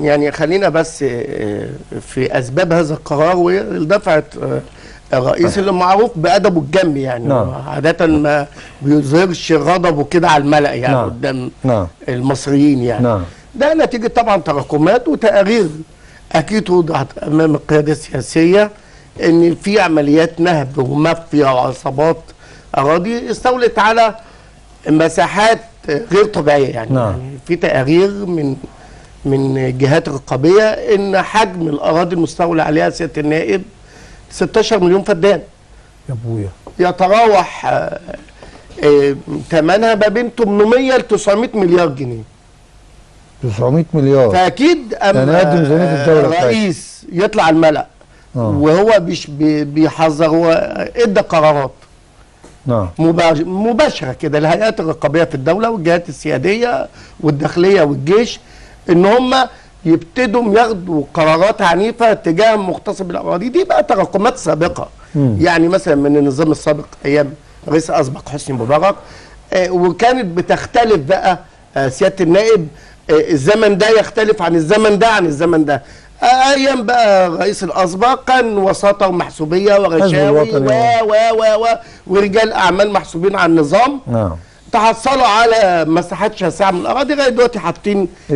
يعني خلينا بس في اسباب هذا القرار ودفعت الرئيس اللي معروف بادبه الجم يعني. نعم. عاده ما بيظهرش غضبه كده على الملأ يعني. نعم. قدام نعم. المصريين يعني. نعم. ده نتيجه طبعا تراكمات وتقارير اكيد وضعت امام القياده السياسيه ان في عمليات نهب ومافيا وعصابات اراضي استولت على مساحات غير طبيعيه يعني. نعم. يعني في تقارير من جهات رقابيه ان حجم الاراضي المستولى عليها سياده النائب 16 مليون فدان. يا ابويا. يتراوح ثمنها ما بين 800 ل 900 مليار جنيه. 900 مليار. فاكيد اما قد ميزانيه الدوله الرئيس يطلع الملأ وهو بيحذر، هو ادى قرارات نعم مباشره كده للهيئات الرقابيه في الدوله والجهات السياديه والداخليه والجيش ان هم يبتدوا ياخدوا قرارات عنيفه تجاه مغتصب الاراضي دي. بقى تراكمات سابقه يعني مثلا من النظام السابق ايام الرئيس الاسبق حسني مبارك، وكانت بتختلف بقى سياده النائب، الزمن ده يختلف عن الزمن ده عن الزمن ده. ايام بقى الرئيس الاسبق كان وساطه ومحسوبيه ورشاوي ورجال اعمال محسوبين على النظام. نعم. تحصلوا على مساحات شاسعه من الاراضي لغايه دلوقتي حاطين